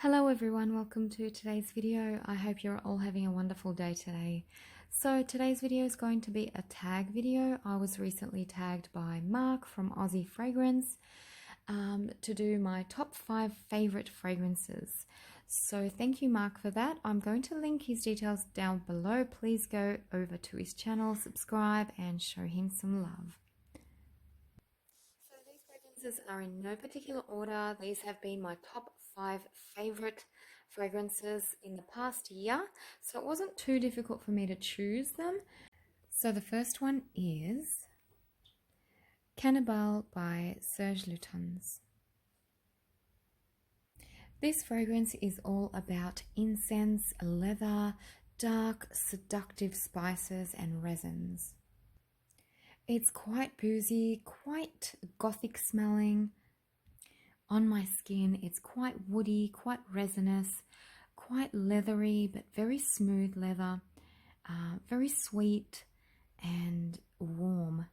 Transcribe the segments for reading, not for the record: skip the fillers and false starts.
Hello everyone, welcome to today's video. I hope you're all having a wonderful day today. So today's video is going to be a tag video. I was recently tagged by Mark from Aussie Fragrance to do my top 5 favorite fragrances. So thank you Mark for that. I'm going to link his details down below. Please go over to his channel, subscribe and show him some love. So these fragrances are in no particular order. These have been my top 5 favorite fragrances in the past year, so it wasn't too difficult for me to choose them. So the first one is Cannibal by Serge Lutens. This fragrance is all about incense, leather, dark, seductive spices and resins. It's quite boozy, quite gothic smelling. On my skin, it's quite woody, quite resinous, quite leathery, but very smooth leather, very sweet and warm.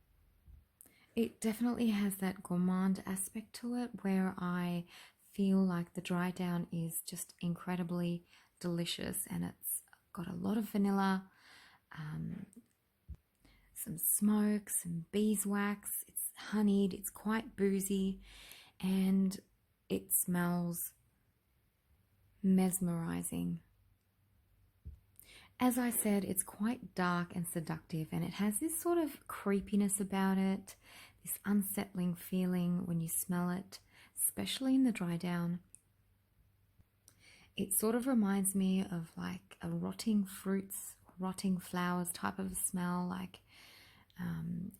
It definitely has that gourmand aspect to it where I feel like the dry down is just incredibly delicious, and it's got a lot of vanilla, some smoke, some beeswax, it's honeyed, it's quite boozy, and it smells mesmerizing. As I said, it's quite dark and seductive, and it has this sort of creepiness about it, this unsettling feeling when you smell it, especially in the dry down. It sort of reminds me of like a rotting fruits, rotting flowers type of smell, like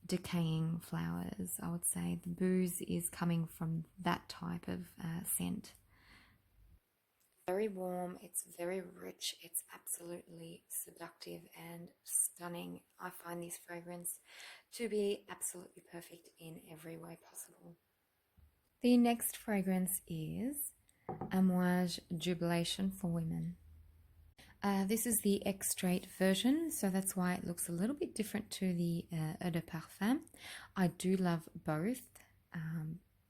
decaying flowers. I would say the booze is coming from that type of scent. Very warm, it's very rich, it's absolutely seductive and stunning. I find this fragrance to be absolutely perfect in every way possible. The next fragrance is Amouage Jubilation for Women. This is the extrait version, so that's why it looks a little bit different to the Eau de Parfum. I do love both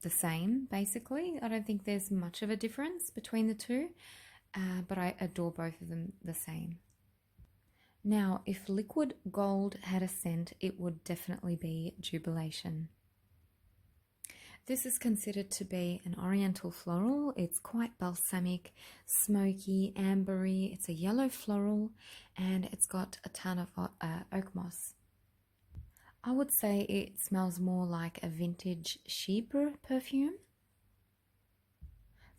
the same, basically. I don't think there's much of a difference between the two, but I adore both of them the same. Now, if liquid gold had a scent, it would definitely be Jubilation. This is considered to be an oriental floral. It's quite balsamic, smoky, ambery. It's a yellow floral and it's got a ton of oak moss. I would say it smells more like a vintage Chypre perfume.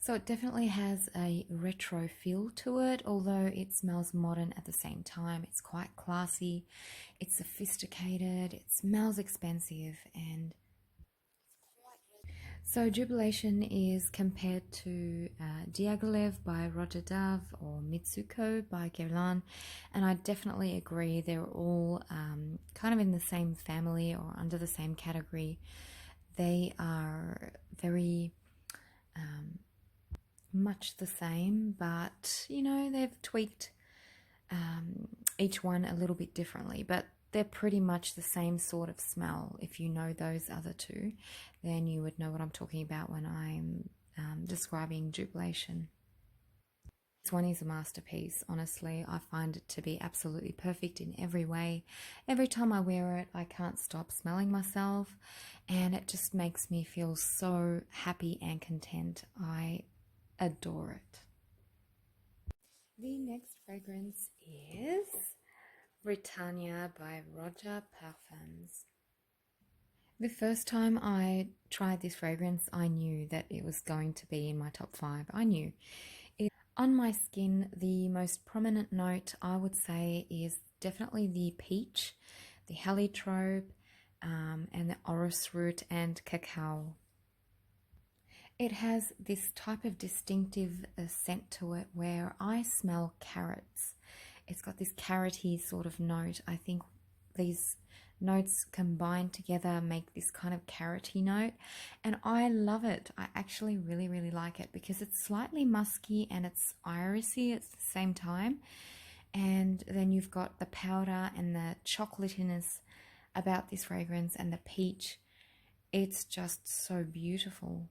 So it definitely has a retro feel to it, although it smells modern at the same time. It's quite classy, it's sophisticated, it smells expensive, and so Jubilation is compared to Diaghilev by Roger Dove or Mitsuko by Guerlain, and I definitely agree they're all kind of in the same family or under the same category. They are very much the same, but you know, they've tweaked each one a little bit differently, but they're pretty much the same sort of smell. If you know those other two, then you would know what I'm talking about when I'm describing Jubilation. This one is a masterpiece, honestly. I find it to be absolutely perfect in every way. Every time I wear it, I can't stop smelling myself, and it just makes me feel so happy and content. I adore it. The next fragrance is Britannia by Roger Parfums. The first time I tried this fragrance, I knew that it was going to be in my top 5. I knew. On my skin, the most prominent note I would say is definitely the peach, the heliotrope, and the orris root and cacao. It has this type of distinctive scent to it where I smell carrots. It's got this carroty sort of note. I think these notes combined together make this kind of carroty note, and I love it. I actually really like it because it's slightly musky and it's irisy at the same time, and then you've got the powder and the chocolatiness about this fragrance and the peach. It's just so beautiful.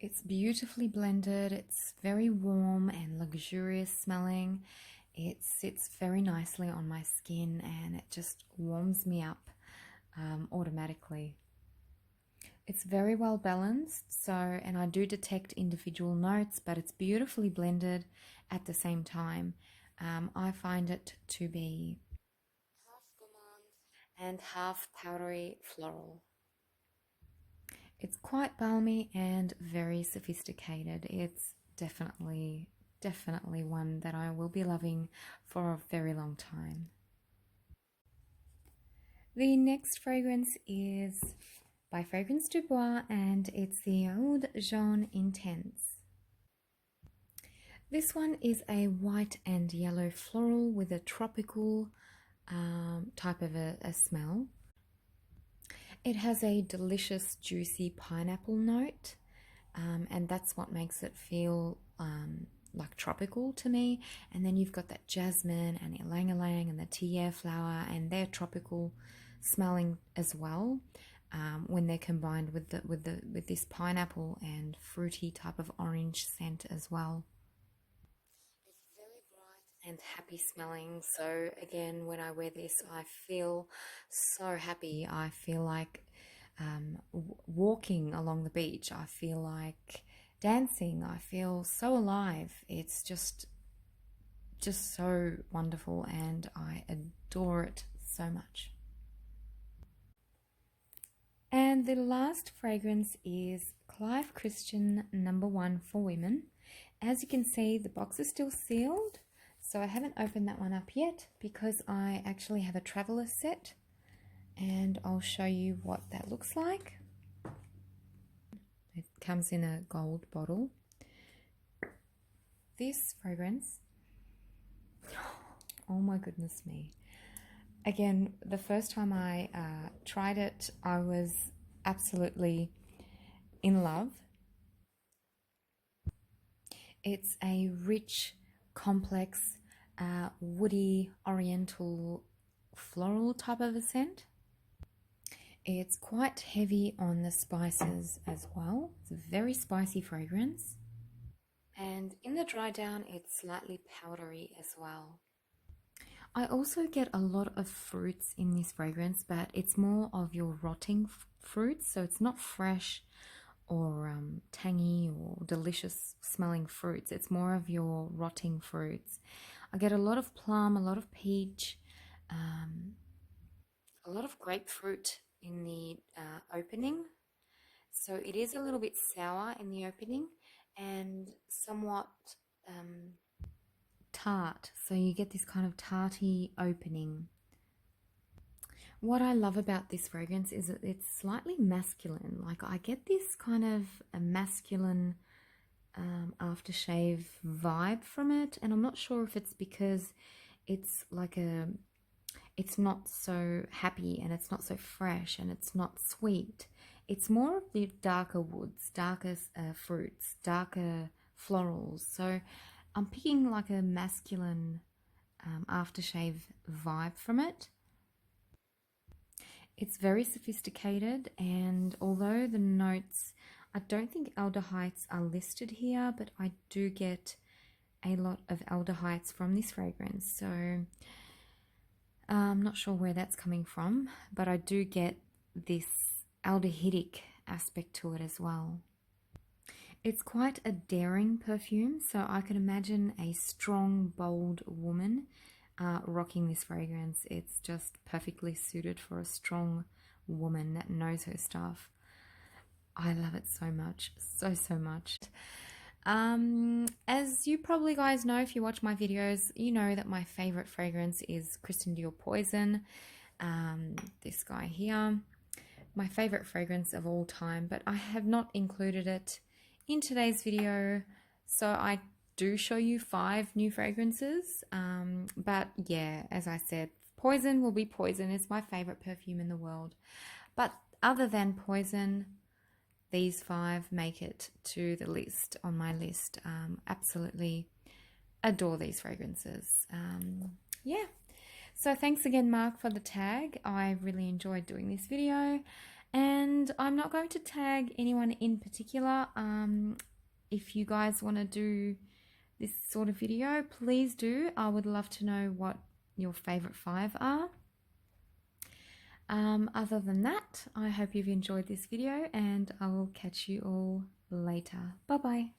It's beautifully blended. It's very warm and luxurious smelling. It sits very nicely on my skin and it just warms me up automatically. It's very well balanced, so, and I do detect individual notes, but it's beautifully blended at the same time. I find it to be half gourmand and half powdery floral. It's quite balmy and very sophisticated. It's definitely one that I will be loving for a very long time. The next fragrance is by Fragrance du Bois and it's the Oud Intense. This one is a white and yellow floral with a tropical type of a smell. It has a delicious juicy pineapple note, and that's what makes it feel like tropical to me. And then you've got that jasmine and ylang ylang and the tiare flower, and they're tropical smelling as well. When they're combined with this pineapple and fruity type of orange scent as well. It's very bright and happy smelling. So again, when I wear this, I feel so happy. I feel like walking along the beach. I feel like dancing. I feel so alive. It's just so wonderful, and I adore it so much. And the last fragrance is Clive Christian #1 for women. As you can see, the box is still sealed, so I haven't opened that one up yet because I actually have a traveler set, and I'll show you what that looks like. It comes in a gold bottle. This fragrance, oh my goodness me. Again, the first time I tried it, I was absolutely in love. It's a rich, complex, woody, oriental, floral type of a scent. It's quite heavy on the spices as well. It's a very spicy fragrance. And in the dry down, it's slightly powdery as well. I also get a lot of fruits in this fragrance, but it's more of your rotting fruits, so it's not fresh or tangy or delicious smelling fruits. It's more of your rotting fruits. I get a lot of plum, a lot of peach, a lot of grapefruit in the opening. So it is a little bit sour in the opening and somewhat tart, so you get this kind of tarty opening. What I love about this fragrance is that it's slightly masculine. Like I get this kind of a masculine aftershave vibe from it, and I'm not sure if it's because it's like it's not so happy and it's not so fresh and it's not sweet. It's more of the darker woods, darker fruits, darker florals. So I'm picking like a masculine aftershave vibe from it. It's very sophisticated, and although the notes, I don't think aldehydes are listed here, but I do get a lot of aldehydes from this fragrance. So I'm not sure where that's coming from, but I do get this aldehydic aspect to it as well. It's quite a daring perfume, so I can imagine a strong, bold woman rocking this fragrance. It's just perfectly suited for a strong woman that knows her stuff. I love it so much, so much. As you probably guys know, if you watch my videos, you know that my favorite fragrance is Christian Dior Poison. This guy here, my favorite fragrance of all time, but I have not included it in today's video, so I do show you 5 new fragrances. But yeah, as I said, Poison will be Poison. It's my favorite perfume in the world. But other than Poison, these 5 make it to the list, on my list. Absolutely adore these fragrances. Yeah. So thanks again, Mark, for the tag. I really enjoyed doing this video. And I'm not going to tag anyone in particular. If you guys want to do this sort of video, please do. I would love to know what your favorite 5 are. Other than that, I hope you've enjoyed this video, and I will catch you all later. Bye bye.